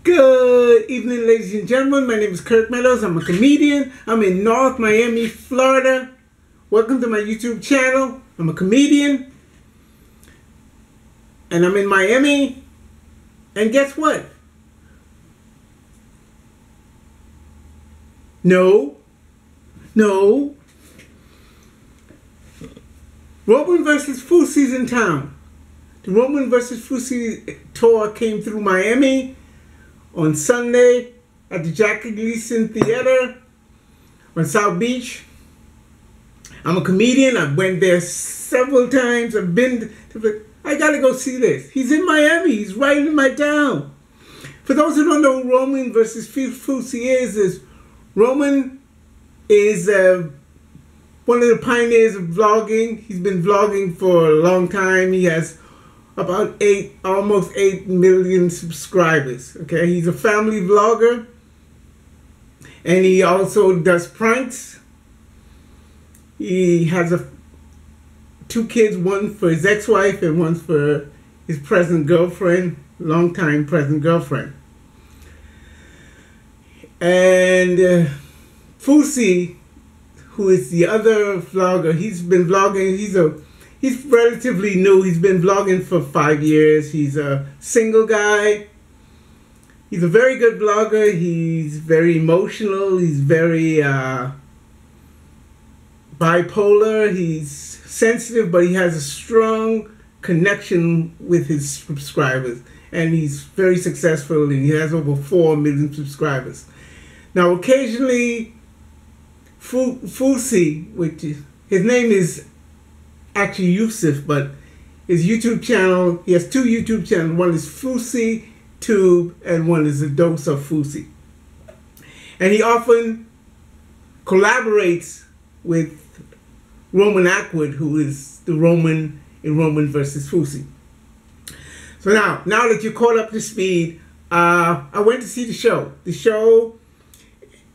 Good evening, ladies and gentlemen. My name is Kirk Meadows. I'm a comedian. I'm in North Miami, Florida. Welcome to my YouTube channel. I'm a comedian. And I'm in Miami. And guess what? No. Roman versus Fousey's in town. The Roman versus Fousey tour came through Miami on Sunday at the Jackie Gleason Theater on South Beach. I'm a comedian. I went there several times. I gotta go see this. He's in Miami. He's right in my town. For those who don't know who Roman versus Fousey is Roman is one of the pioneers of vlogging. He's been vlogging for a long time. He has about almost 8 million subscribers. Okay, he's a family vlogger, and he also does pranks. He has two kids, one for his ex-wife and one for his present girlfriend, longtime present girlfriend. And Fousey, who is the other vlogger, he's been vlogging. He's relatively new. He's been vlogging for 5 years. He's a single guy. He's a very good vlogger. He's very emotional. He's very bipolar. He's sensitive, but he has a strong connection with his subscribers. And he's very successful, and he has over 4 million subscribers. Now, occasionally, Fousey, his name is actually Yusuf, but his YouTube channel, he has 2 YouTube channels. One is Fousey Tube and one is A Dose of Fousey. And he often collaborates with Roman Atwood, who is the Roman in Roman versus Fousey. So now that you're caught up to speed, I went to see the show. The show,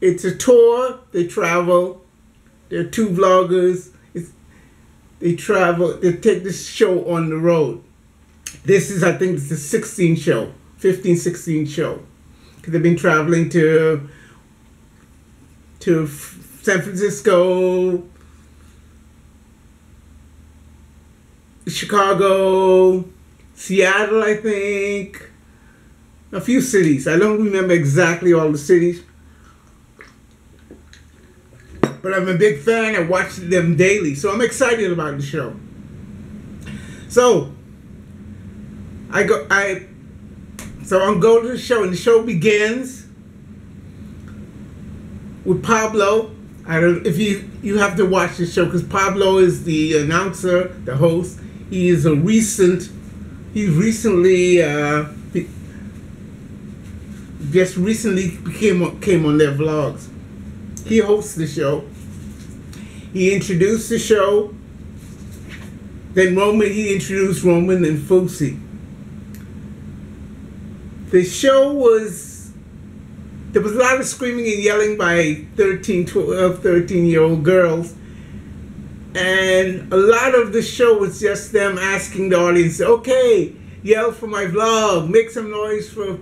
it's a tour. They travel. There are 2 vloggers. They travel. They take this show on the road. This is, I think, it's the 16th show, 15, 16 show, because they've been traveling to San Francisco, Chicago, Seattle, I think, a few cities. I don't remember exactly all the cities, but I'm a big fan. I watch them daily, so I'm excited about the show. So I'm going to the show, and the show begins with Pablo. I don't if you have to watch the show, because Pablo is the announcer, the host. He is just recently came on their vlogs. He hosts the show. He introduced the show. Then he introduced Roman and Fousey. The show there was a lot of screaming and yelling by 13, 12, 13-year-old girls. And a lot of the show was just them asking the audience, okay, yell for my vlog, make some noise for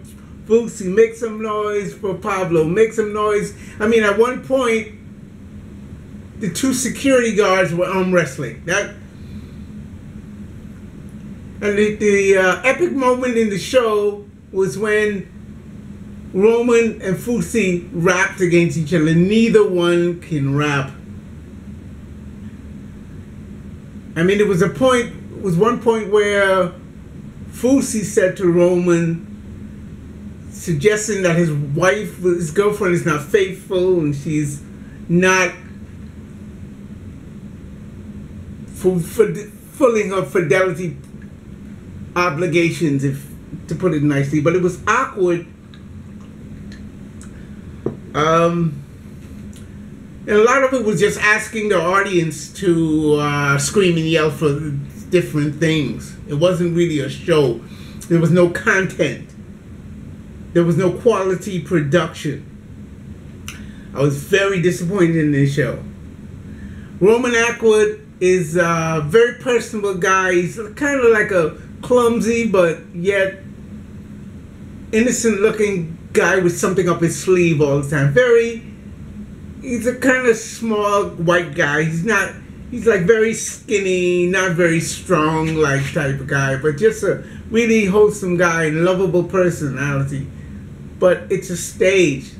Fousey, make some noise for Pablo, make some noise. I mean, at one point, the 2 security guards were arm wrestling. And the epic moment in the show was when Roman and Fousey rapped against each other. Neither one can rap. I mean, there was one point where Fousey said to Roman, suggesting that his girlfriend is not faithful and she's not fulfilling her fidelity obligations, to put it nicely. But it was awkward. And a lot of it was just asking the audience to scream and yell for different things. It wasn't really a show. There was no content. There was no quality production. I was very disappointed in this show. Roman Atwood is a very personable guy. He's kind of like a clumsy but yet innocent looking guy with something up his sleeve all the time. He's a kind of small white guy. He's like very skinny, not very strong like type of guy, but just a really wholesome guy and lovable personality. But it's a stage.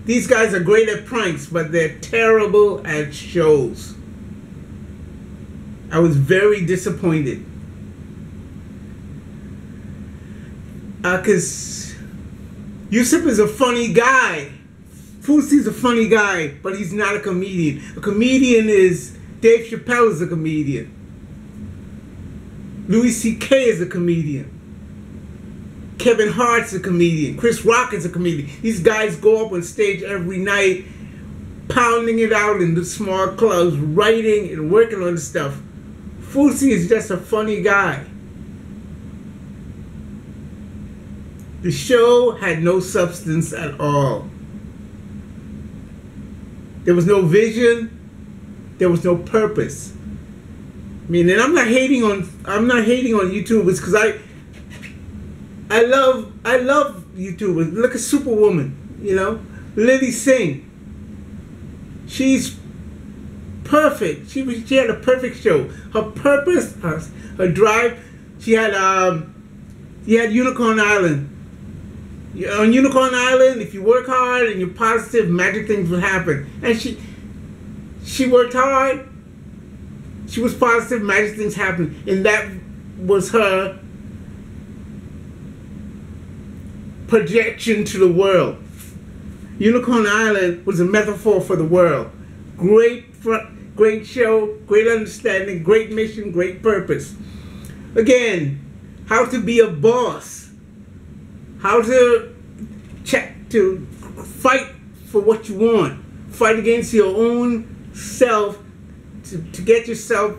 These guys are great at pranks, but they're terrible at shows. I was very disappointed. Because Yusuf is a funny guy. Fousey's a funny guy, but he's not a comedian. A comedian is... Dave Chappelle is a comedian. Louis C.K. is a comedian. Kevin Hart's a comedian. Chris Rock is a comedian. These guys go up on stage every night, pounding it out in the small clubs, writing and working on stuff. Fousey is just a funny guy. The show had no substance at all. There was no vision. There was no purpose. I mean, and I'm not hating on YouTubers, because I love YouTubers. Look at Superwoman, you know, Lily Singh. She's perfect. She had a perfect show. Her purpose, her drive. She had Unicorn Island. On Unicorn Island, if you work hard and you're positive, magic things will happen. And she worked hard. She was positive, magic things happened. And that was her projection to the world. Unicorn Island was a metaphor for the world. Great show, great understanding, great mission, great purpose. Again, how to be a boss. How to fight for what you want. Fight against your own self to get yourself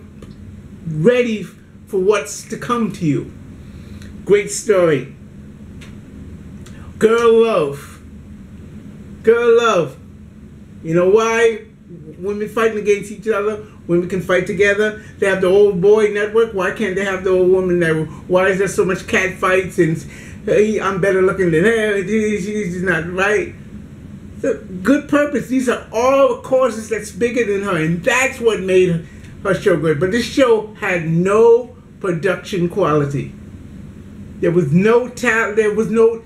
ready for what's to come to you. Great story. Girl love. Girl love. You know why women fighting against each other? Women can fight together. They have the old boy network. Why can't they have the old woman network? Why is there so much cat fights and hey, I'm better looking than her, she's not right? So, good purpose. These are all causes that's bigger than her, and that's what made her show great. But this show had no production quality. There was no talent. There was no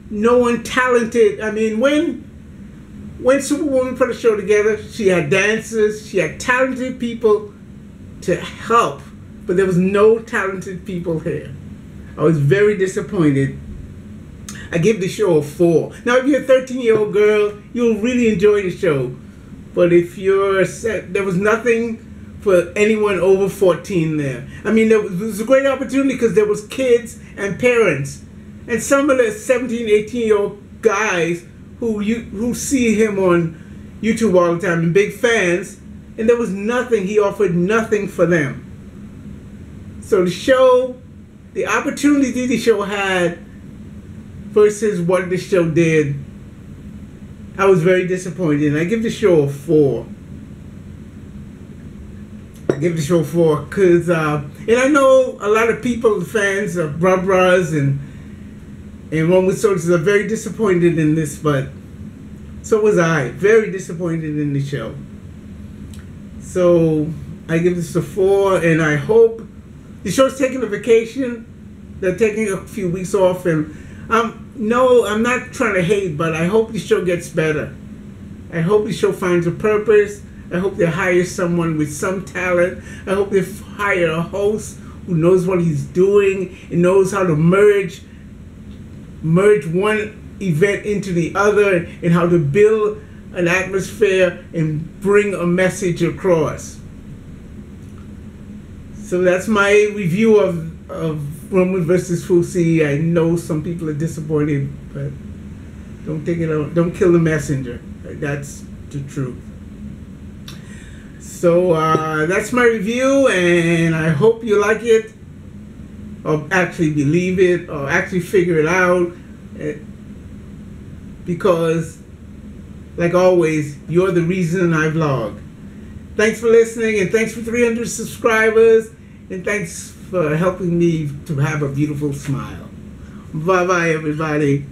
one talented. I mean, when Superwoman put a show together, she had dancers, she had talented people to help, but there was no talented people here. I was very disappointed. I give the show a 4. Now, if you're a 13-year-old girl, you'll really enjoy the show. But if you're there was nothing for anyone over 14 there. I mean, there was a great opportunity because there was kids and parents. And some of the 17, 18-year-old guys who see him on YouTube all the time and big fans, and there was nothing. He offered nothing for them. So the show, the opportunity the show had versus what the show did, I was very disappointed. And I give the show a 4. I give the show a 4 because, and I know a lot of people, fans of Bras and Roman Soldiers are very disappointed in this, but so was I. Very disappointed in the show. So I give this a 4, and I hope the show's taking a vacation. They're taking a few weeks off, and no, I'm not trying to hate, but I hope the show gets better. I hope the show finds a purpose. I hope they hire someone with some talent. I hope they hire a host who knows what he's doing and knows how to merge one event into the other and how to build an atmosphere and bring a message across. So that's my review of Roman versus Fousey. I know some people are disappointed, but don't take it out. Don't kill the messenger. That's the truth. So that's my review, and I hope you like it, or actually believe it, or actually figure it out. Because, like always, you're the reason I vlog. Thanks for listening, and thanks for 300 subscribers, and thanks for helping me to have a beautiful smile. Bye-bye, everybody.